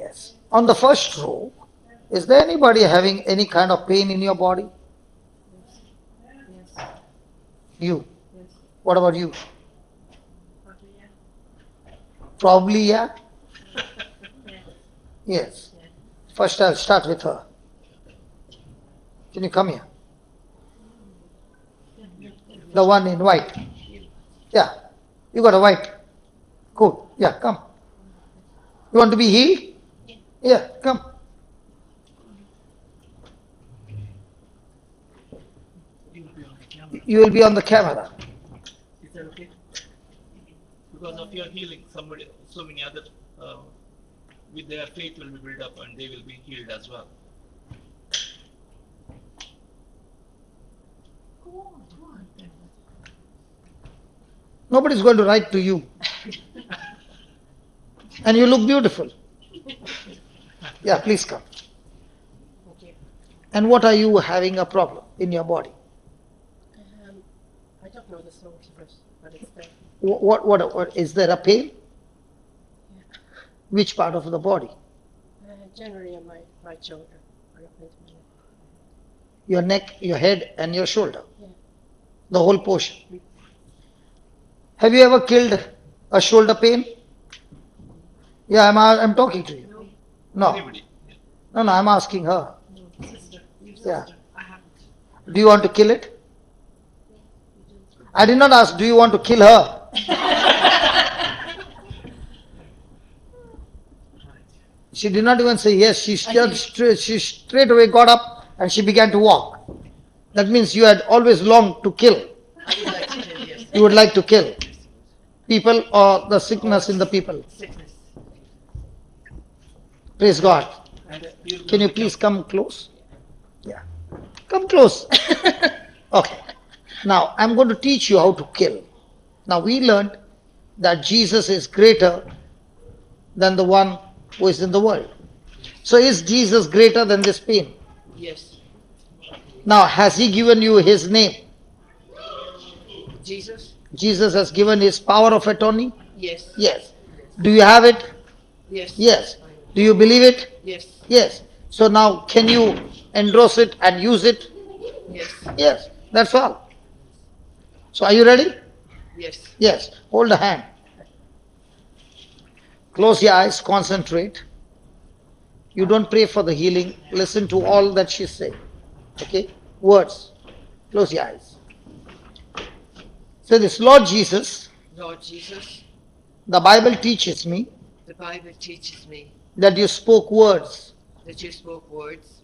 Yes. On the first row, is there anybody having any kind of pain in your body? Yes. You. Yes. What about you? Probably, yeah. Probably, yeah? Yes. Yes. Yes. First, I'll start with her. Can you come here? The one in white. Yeah. You got a white. Cool. Yeah, come. You want to be healed? Yeah, come. You will be on the camera. Is that okay? Because of your healing, somebody, so many other, with their faith will be built up and they will be healed as well. Nobody's going to write to you. And you look beautiful. Yeah, please come. Okay. And what are you having a problem in your body? I don't know the source first, but it's there. What is there a pain? Yeah. Which part of the body? Generally on my right shoulder. I don't know the name. Your neck, your head, and your shoulder. Yeah. The whole portion. Have you ever killed a shoulder pain? Yeah, I'm talking to you. No. Anybody? No, I'm asking her. Sister. Yeah. I haven't. Do you want to kill it? I did not ask, do you want to kill her? She did not even say yes. She straight away got up and she began to walk. That means you had always longed to kill. I would like to kill, yes. You would like to kill people or the sickness in the people. Sickness. Praise God. And Can you please come close? Yeah. Come close. Okay. Now, I'm going to teach you how to kill. Now, we learned that Jesus is greater than the one who is in the world. So, is Jesus greater than this pain? Yes. Now, has he given you his name? Jesus? Jesus has given his power of attorney? Yes. Yes. Do you have it? Yes. Yes. Do you believe it? Yes. Yes. So now, can you endorse it and use it? Yes. Yes. That's all. So, are you ready? Yes. Yes. Hold a hand. Close your eyes. Concentrate. You don't pray for the healing. Listen to all that she said. Okay? Words. Close your eyes. Say this, Lord Jesus, Lord Jesus, the Bible teaches me the Bible teaches me that you spoke words. that you spoke words.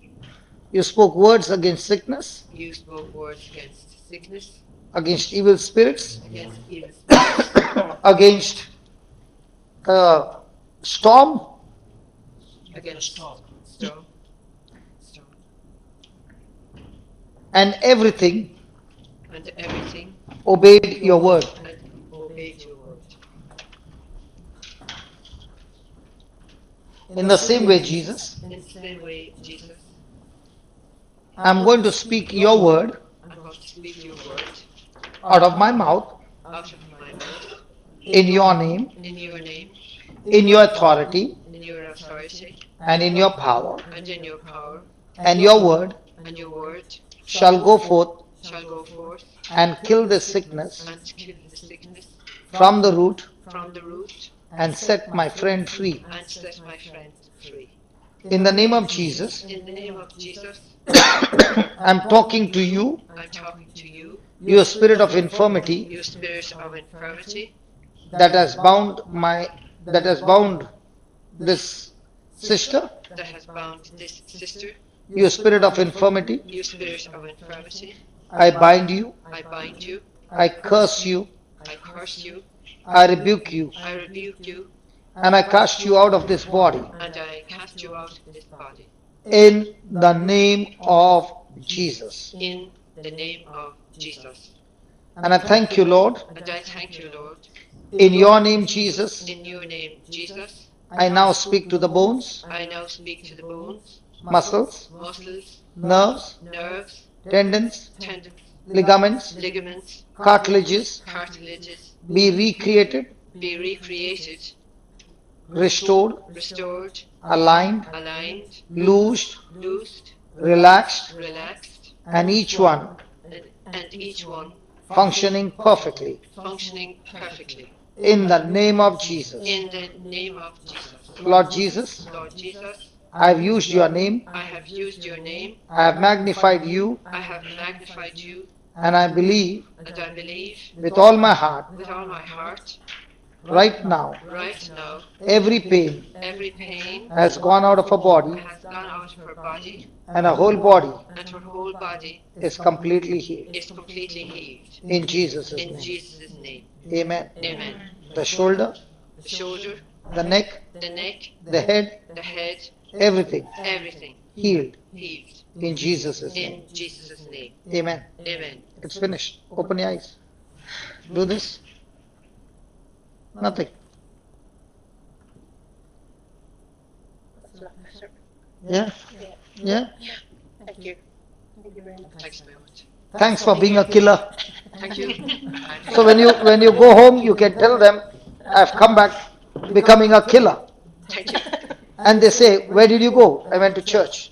You spoke words against sickness, You spoke words against sickness, against evil spirits, against evil spirits, against storm, against storm. and everything And everything obeyed your word. and obeyed your word. In the same way, Jesus, In the same way, Jesus, I'm going to speak your word I'm going to speak your word out of my mouth, out of my mouth, in your name, in your name, in your authority, in your authority, and in your power, and in your power, and your word and your word shall go forth shall go forth and kill this sickness and kill the sickness from the root from the root and set my friend free. and set my friend free. In the name of Jesus, In the name of Jesus, I'm talking to you, I'm talking to you, you spirit of infirmity you spirit of infirmity that has bound this sister, that has bound this sister, you spirit of infirmity, you spirit of infirmity, I bind you, I bind you, I curse you, I curse you, I rebuke you, I rebuke you, and I cast you out of this body and I cast you out of this body. in the name of Jesus. In the name of Jesus. And I thank you, Lord, And I thank you, Lord. in your name, Jesus. In your name, Jesus, I now speak to the bones, I now speak to the bones, muscles, muscles, nerves, nerves, tendons, tendons, ligaments, ligaments, cartilages cartilages, be recreated be recreated restored, restored, aligned, aligned, loosed, loosed, relaxed, relaxed, and each one and each one functioning perfectly. functioning perfectly. In the name of Jesus. In the name of Jesus. Lord Jesus, Lord Jesus, I have used your name, I have used your name, I have magnified you, I have magnified you, and I believe and I believe with all my heart with all my heart, right now right now, every pain every pain has gone out of her body has gone out of her body, and her whole body and her whole body is completely healed. is completely healed. In Jesus' In name. Jesus' name. Amen. Amen. The shoulder, The shoulder, the neck, the neck, the head, the head, everything everything healed. healed. In Jesus' name. In Jesus' name. Amen. Amen. It's finished. Open your eyes. Do this. Nothing. Yeah? Yeah? Thank you. Thank you very much. Thanks very much. Thanks for being a killer. Thank you. So when you go home, you can tell them, I've come back becoming a killer. Thank you. And they say, where did you go? I went to church.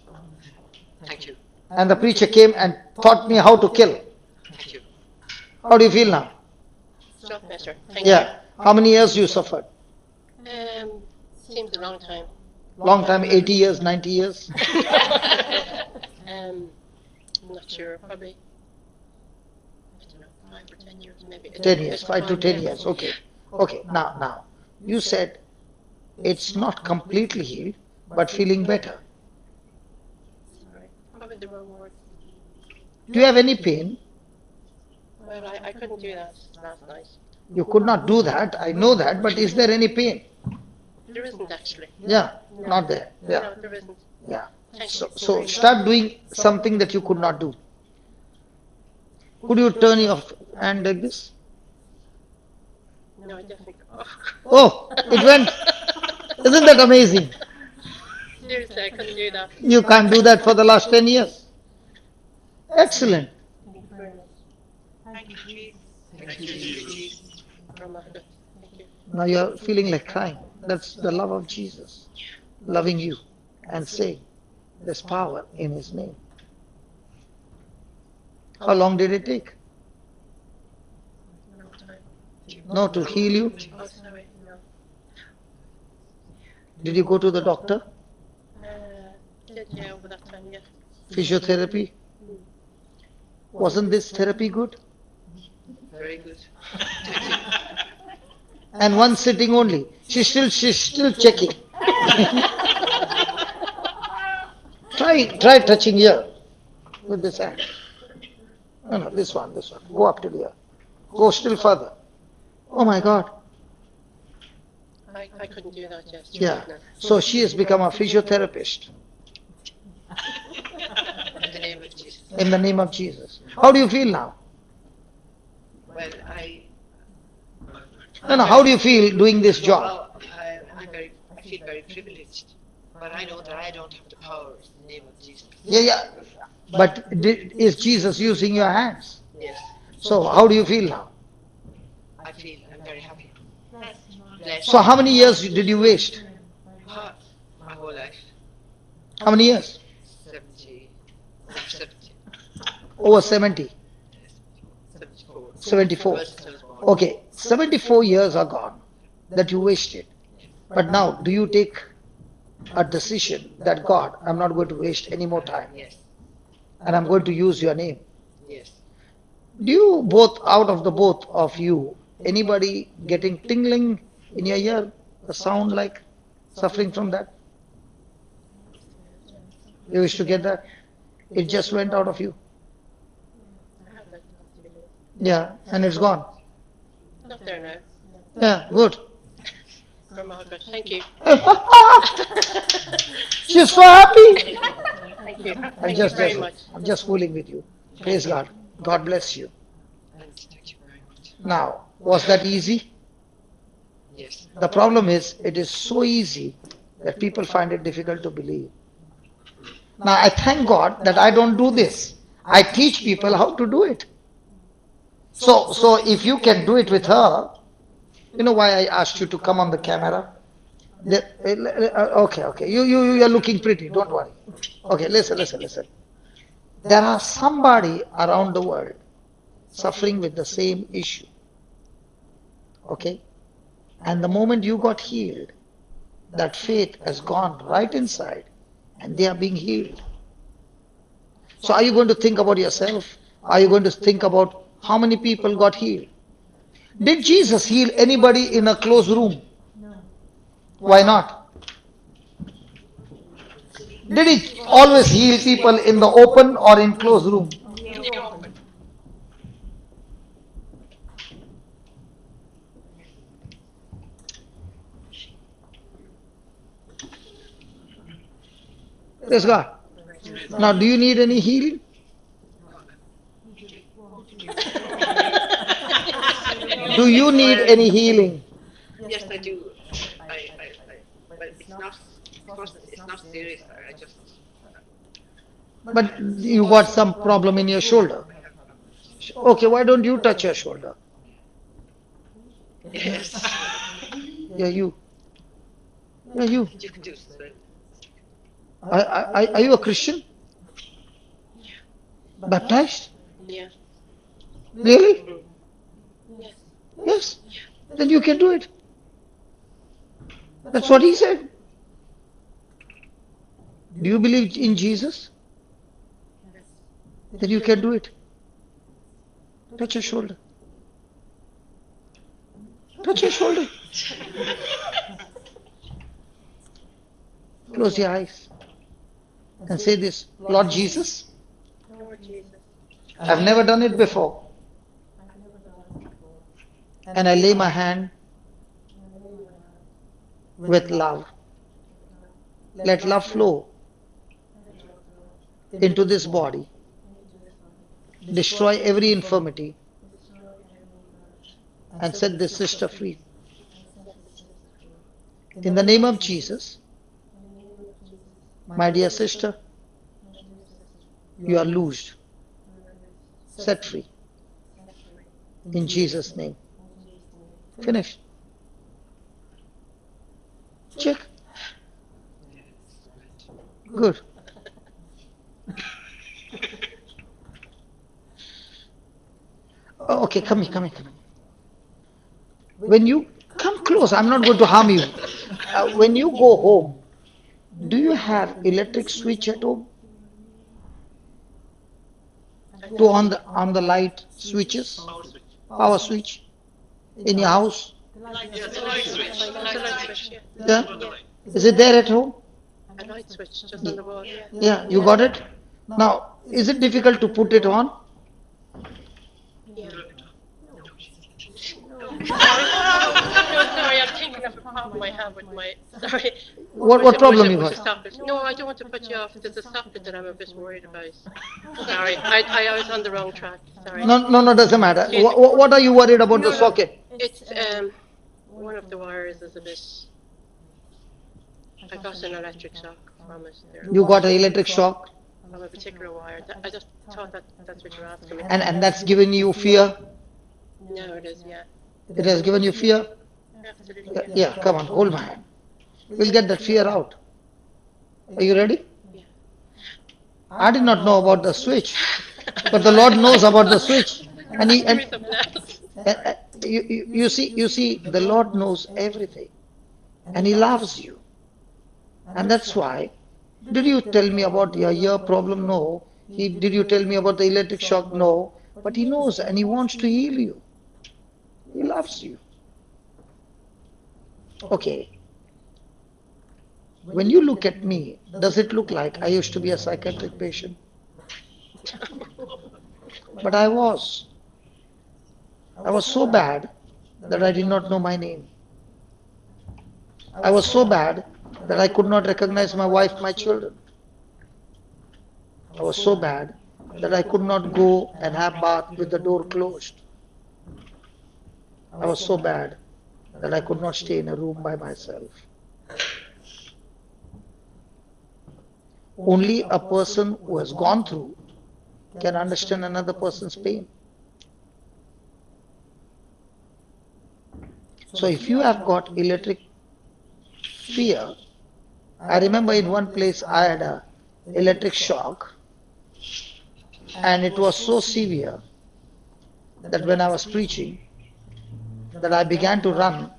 Thank you. And the preacher came and taught me how to kill. Thank you. How do you feel now? So better. Thank Yeah. How many years you suffered? you. Seems a long time. Long time, 80 years, 90 years? I'm not sure. Probably, I don't know, 5 or 10 years maybe. 10 years, 5 to 10 years. Okay. Okay. Now, you said it's not completely healed, but feeling better. Sorry. Probably the wrong word. Do you have any pain? Well, I couldn't do that last night. You could not do that. I know that. But is there any pain? There isn't actually. Yeah. Not there. Yeah. No, there isn't. Yeah. Thank So, you. so start doing something that you could not do. Could you turn your hand like this? No, I definitely. Oh, it went. Isn't that amazing? Seriously, I couldn't do that. You can't do that for the last 10 years. Excellent. Thank you very much. Thank you, Jesus. Thank you, Jesus. Thank you. Now you're feeling like crying. That's the love of Jesus. Loving you and saying, there's power in His name. How long did it take? No time. No, to heal you? Oh, sorry. No. Did you go to the doctor? Yeah, over that time, yeah. Physiotherapy? Wasn't this therapy good? Very good. And one sitting only. She's still checking. Try touching here with this hand. No, this one. Go up to here. Go still further. Oh my God. I couldn't do that, yes. Yeah. So she has become a physiotherapist In the name of Jesus. in the name of Jesus. How do you feel now? Well, No, how do you feel doing this job? I feel very privileged. But I know that I don't have the power in the name of Jesus. Yeah. But is Jesus using your hands? Yes. So how do you feel now? I'm very happy. Blessed. So how many years did you waste? My whole life. How many years? 70. Over 70. 74. 74. Well, since I was born. Okay, 74 years are gone that you wasted. But now, do you take a decision that God, I'm not going to waste any more time Yes. and I'm going to use your name? Yes. Do you both, out of the both of you, anybody getting tingling in your ear, a sound like suffering from that? You wish to get that? It just went out of you. I have that. Yeah, and it's gone. Not there now. Yeah, good. From my husband. Thank you. She's so happy. Thank you. I'm Thank you very much. I'm just fooling with you. Praise God. God bless you. And thank you very much. Now, was that easy? Yes. The problem is, it is so easy that people find it difficult to believe. Now, I thank God that I don't do this. I teach people how to do it. So if you can do it with her, you know why I asked you to come on the camera? Okay. You are looking pretty. Don't worry. Okay, listen. There are somebody around the world suffering with the same issue. Okay? And the moment you got healed, that faith has gone right inside and they are being healed. So are you going to think about yourself? Are you going to think about how many people got healed? Did Jesus heal anybody in a closed room? Why not? Did he always heal people in the open or in closed room? In the open. Praise God. Now, do you need any healing? Do you need any healing? Yes, I do. But it's not serious. I just, But you got some problem in your shoulder. I have problems. Okay, why don't you touch your shoulder? Yes. Yeah, you. Yeah, you. You can do so. Are you a Christian? Baptized? Yeah. Really? Mhm. Yes. Yes. Then you can do it. That's what he said. Do you believe in Jesus? Then you can do it. Touch your shoulder. Touch your shoulder. Close your eyes and say this, Lord Jesus, Lord Jesus, I've never done it before. And I lay my hand with love. Let love flow into this body. Destroy every infirmity and set this sister free. In the name of Jesus, my dear sister, you are loosed, set free. In Jesus' name. Finish. Check. Good. Okay, come here. When you come close, I'm not going to harm you. When you go home, do you have electric switch at home? To on the light switches? Power switch. Power switch in your house? yeah, it's a light switch. It's a light switch. Yeah. Yeah? On the right. Is it there at home? A light switch just on the wall. Yeah. Yeah, you got it? Now, is it difficult to put it on? Yeah. Sorry, I'm thinking of a problem I have with my. Sorry. What problem you With the got? socket. No, I don't want to put you off. There's a socket that I'm a bit worried about. Sorry, I was on the wrong track. Sorry. No, doesn't matter. Excuse me. What are you worried about the socket? It's one of the wires is a bit. I got an electric shock from it there. You got an electric shock From a particular wire. I just thought that's what you're asking me. and that's given you fear? No, it is. Yeah. It has given you fear? Absolutely. Yeah, come on, hold my hand. We'll get that fear out. Are you ready? Yeah. I did not know about the switch, but the Lord knows about the switch. And he Give me something else. you see, the Lord knows everything, and He loves you, and that's why. Did you tell me about your ear problem? No. Did you tell me about the electric shock? No. But He knows, and He wants to heal you. He loves you. Okay. When you look at me, does it look like I used to be a psychiatric patient? But I was. I was so bad that I did not know my name. I was so bad that I could not recognize my wife, my children. I was so bad that I could not go and have bath with the door closed. I was so bad that I could not stay in a room by myself. Only a person who has gone through can understand another person's pain. So if you have got electric fear. I remember in one place I had a electric shock, and it was so severe that when I was preaching, that I began to run,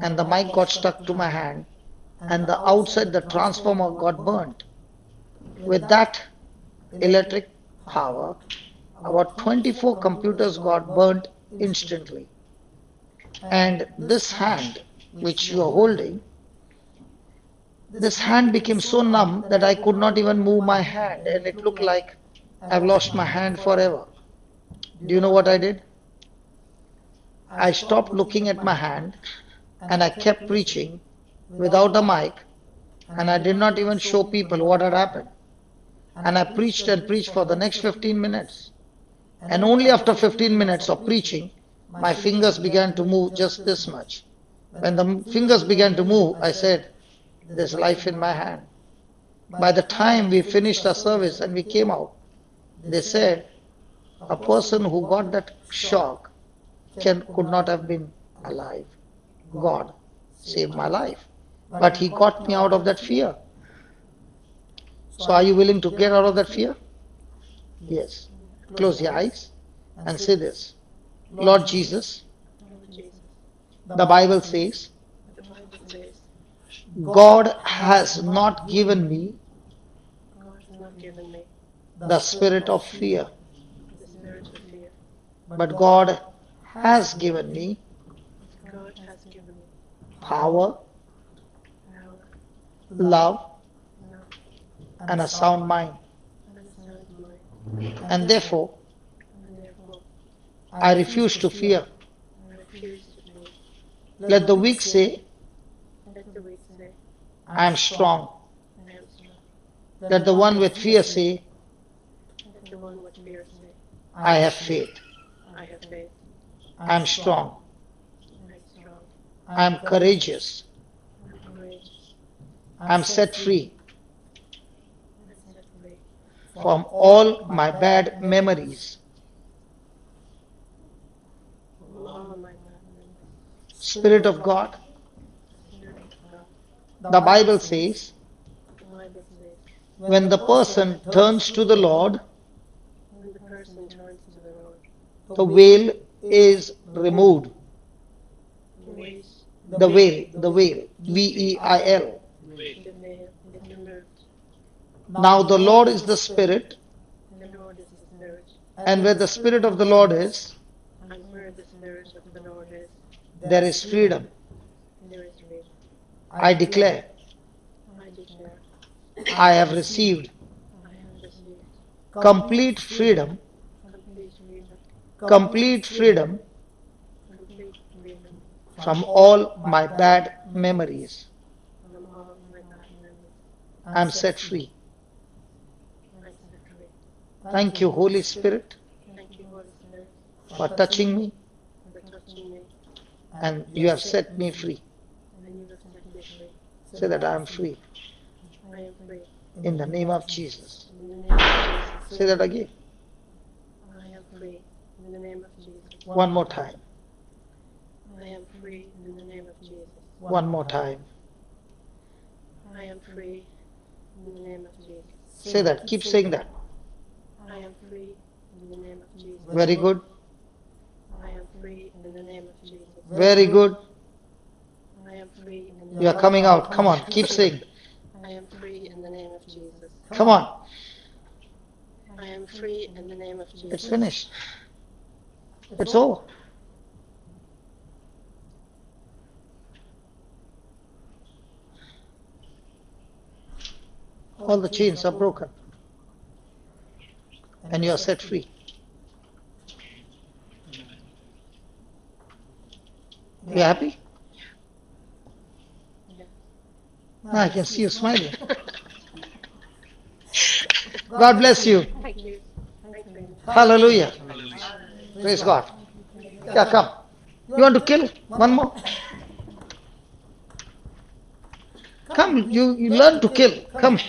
and the mic got stuck to my hand, and the outside the transformer got burnt. With that electric power, about 24 computers got burnt instantly. And this hand, which you are holding, this hand became so numb that I could not even move my hand, and it looked like I've lost my hand forever. Do you know what I did? I stopped looking at my hand and I kept preaching without a mic, and I did not even show people what had happened. And I preached and preached for the next 15 minutes. And only after 15 minutes of preaching, my fingers began to move just this much. When the fingers began to move, I said, there's life in my hand. By the time we finished our service and we came out, they said, a person who got that shock could not have been alive. God saved my life. But He got me out of that fear. So are you willing to get out of that fear? Yes. Close your eyes and say this. Lord Jesus, Lord Jesus, the Bible says, the Bible says, God has not given me God has not given me the spirit of fear, the spirit of fear, but God has given me but God has given me power, power, love, love, and a sound mind. and a sound mind. And therefore, And therefore, I refuse to fear. I refuse to fear. Let the weak say, Let the weak say, I am strong. I am strong. Let the one with fear say, Let the one with fear say, I have faith. I have faith. I am strong. I am strong. I am courageous. I am courageous. I am set free I am set free from all my bad memories. from all of my bad memories. Spirit of God, Spirit of God. the Bible says, The Bible says, when the person turns to the Lord, when the person turns to the Lord, the veil is removed. the ways, The veil, V-E-I-L. Wait. the veil is removed. Now the Lord is the Spirit, The Lord is the Spirit, and where the Spirit of the Lord is, and where the Spirit of the Lord is, there is freedom. there is freedom. I declare, I declare, I have received I have received complete freedom, complete freedom, complete freedom complete freedom from all my bad memories. from all my bad memories. I am set free. I am set free. Thank you, Holy Spirit, Thank you, Holy Spirit, for touching me, for touching me, and you have set me free. and you have set me free. Say that I am free I am free. in the name of Jesus. In the name of Jesus. Say that again. I am free. In the name of Jesus. One more time. I am free. In the name of Jesus. One more time. I am free. In the name of Jesus. Say that. Keep saying that. I am free. In the name of Jesus. Very good. I am free. In the name of Jesus. Very good. I am free. In the You are coming out. Come on. Keep saying. I am free in the name of Jesus. Come on. I am free in the name of Jesus. It's finished. It's over. All the chains are broken. And you are set free. You happy? Yeah. Now I can see you smiling. God bless you. Thank you. Thank you. Hallelujah. Hallelujah. Praise God. Yeah, come. You want to kill? One more? Come, you learn to kill. Come.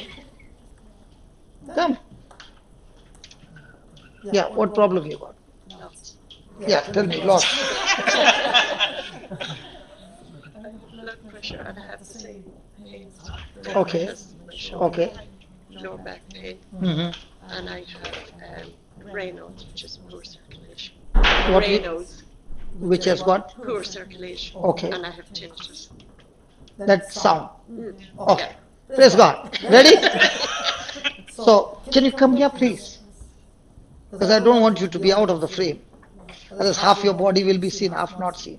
Come. Yeah, what problem you got? Yeah, tell me, Lord. Blood pressure. pressure, and I have the same pains. Okay. My shoulder, Okay. lower back pain, Mhm. and I have Raynaud's, which is poor circulation. What we- Raynaud's, Which has got poor circulation, Okay. and I have tinnitus. that sound. Mm. Okay. Praise God. Ready? So, can you come here, please? Because I don't want you to be out of the frame. Otherwise, half your body will be seen, half not seen.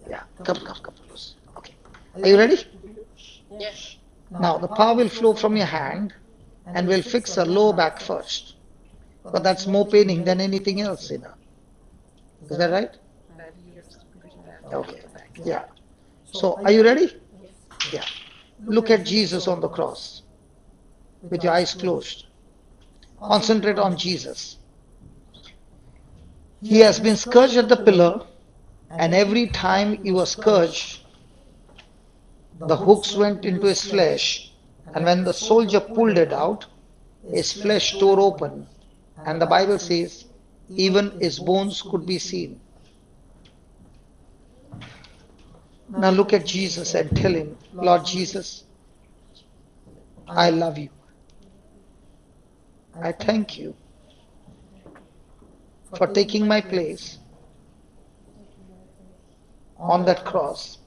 Yeah. Come close. Okay. Are you ready? Yes. Now, the power will flow from your hand and will fix the low back first. Because that's more paining than anything else, Is that right? Bad ears, pretty bad. Okay. Yeah. So, are you ready? Yeah. Look at Jesus on the cross with your eyes closed. Concentrate on Jesus. He has been scourged at the pillar, and every time he was scourged, the hooks went into his flesh, and when the soldier pulled it out, his flesh tore open, and the Bible says, even his bones could be seen. Now look at Jesus and tell him, Lord Jesus, I love you. I thank you for taking my place on that cross,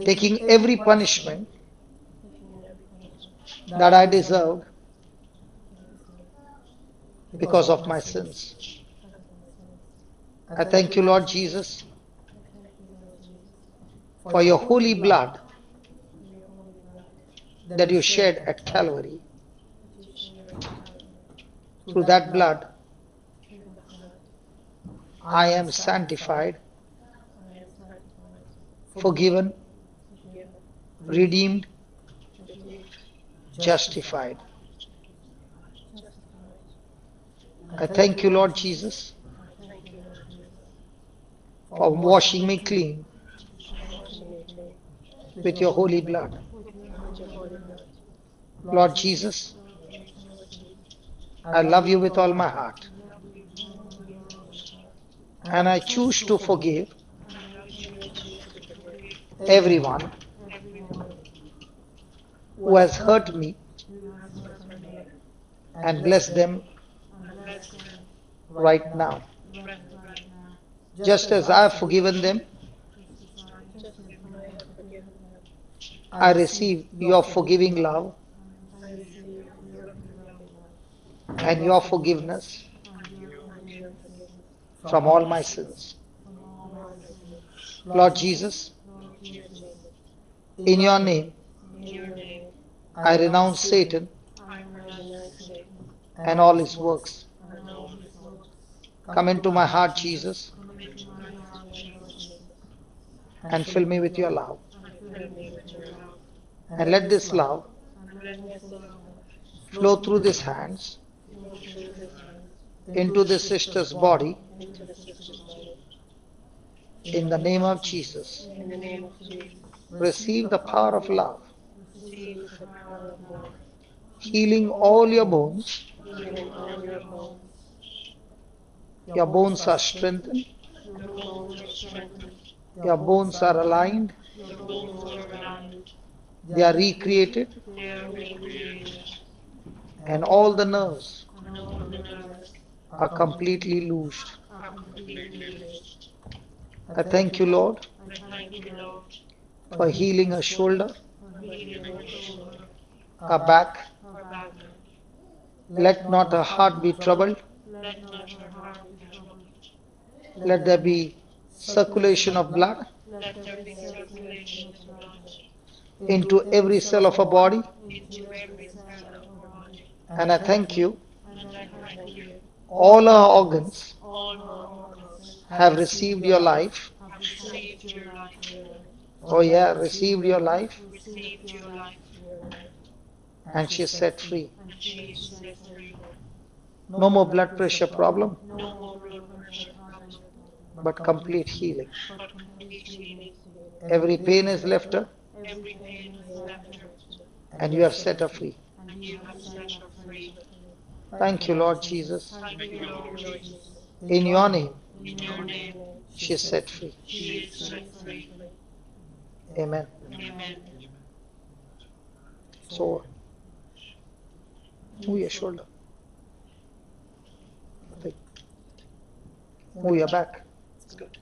taking every punishment that I deserved because of my sins. I thank you, Lord Jesus, for your holy blood that you shed at Calvary. Through that blood, I am sanctified, forgiven, redeemed, justified. I thank you, Lord Jesus, for washing me clean with your holy blood. Lord Jesus, I love you with all my heart, and I choose to forgive everyone who has hurt me and bless them right now. Just as I have forgiven them, I receive your forgiving love and your forgiveness from all my sins. Lord Jesus, in your name, I renounce Satan and all his works. Come into my heart, Jesus, and fill me with your love. And let this love flow through these hands into the sister's body in the name of Jesus. In the name of Jesus, Receive the power of love, receive the power of love, healing all your bones. healing all your bones. Your bones are strengthened, Your bones are strengthened, your bones are aligned, your bones are aligned, they are recreated, they are recreated, and all the nerves and all the nerves are completely loosed. are completely loosed. I thank you, Lord, I thank you, Lord, for healing a shoulder, for healing our shoulder, a back. our back. Let not her heart be troubled. Let not your heart be troubled. Let there be circulation of blood Let there be circulation of blood into every cell of her body. into every cell of our body. And I thank you, And I thank you, all her organs all our organs have received your life. have received your life, Oh, yeah, received your life, received your life, and she is set free. and she is set free. No more blood pressure problem, No more blood pressure problem, but complete healing. but complete healing. Every pain is left her, Every pain is left her, and you have set her free. and you have set her free. Thank you, Lord Jesus. Thank you, Lord Jesus. In your name, In your name, she is set free. she is set free. Amen. Amen. So, move your shoulder. Move your back. It's good.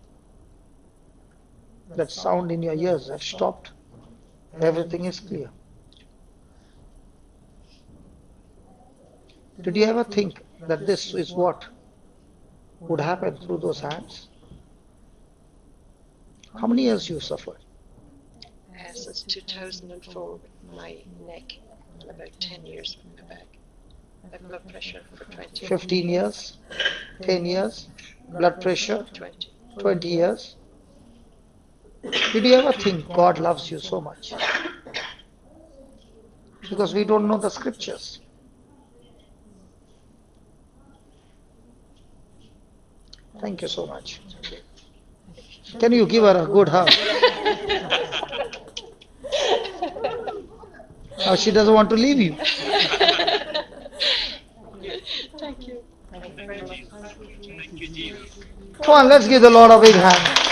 That sound in your ears has stopped. Everything is clear. Did you ever think that this is what would happen through those hands? How many years you suffered? Since 2004 with my neck, and about 10 years with my back. I have blood pressure for 20. 15 years? 10 years? Blood pressure? 20. 20 years? Did you ever think God loves you so much? Because we don't know the scriptures. Thank you so much. Can you give her a good hug? Now she doesn't want to leave you. Thank you. Thank you, Jesus. Come on, let's give the Lord a big hand.